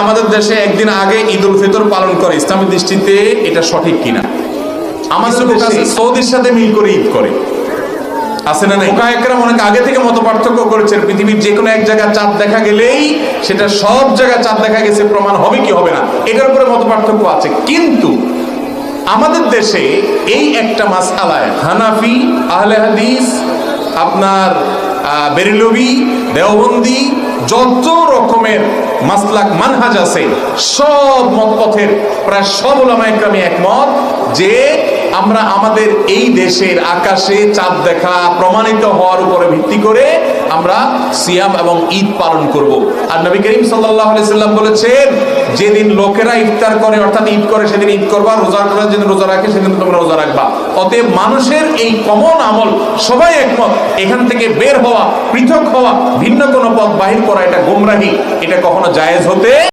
আমাদের দেশে একদিন আগে ঈদ উল ফিতর পালন করে ইসলামী দৃষ্টিতে এটা সঠিক কিনা? আমাদের দেশে সৌদির সাথে মিল করে ঈদ করে আছে না নাই? ফুকাহায়ে অনেক আগে থেকে মত পার্থক্য করেছেন। পৃথিবীর যে কোনো এক জায়গায় চাঁদ দেখা গেলেই সেটা সব জায়গায় চাঁদ দেখা গেছে প্রমাণ হবে কি হবে না, এটার উপরে মত পার্থক্য আছে। কিন্তু আমাদের দেশে এই একটা মাসআলায় হানাফি, আহলে হাদিস, আপনার বেরেলভি, দেওবন্দি, যত রকমের মাসলাক মানহাজ আছে সব মতপথের প্রায় সব উলামায়ে কেরাম একমত যে আমরা আমাদের এই দেশের আকাশে চাঁদ দেখা প্রমাণিত হওয়ার উপরে ভিত্তি করে আমরা সিয়াম এবং ঈদ পালন করব। আর নবী করিম সাল্লাল্লাহু আলাইহি সাল্লাম বলেছেন, যেদিন লোকেরা ইফতার করে অর্থাৎ ঈদ করে সেদিন ঈদ করবা, রোজা করে যেদিন রোজা রাখে সেদিন তোমরা রোজা রাখবা। অতএব মানুষের এই কমন আমল সবাই একমত, এখান থেকে বের হওয়া, পৃথক হওয়া, ভিন্ন কোনো পথ বাহির করা এটা গোমরাহি, এটা কখনো জায়েজ হতে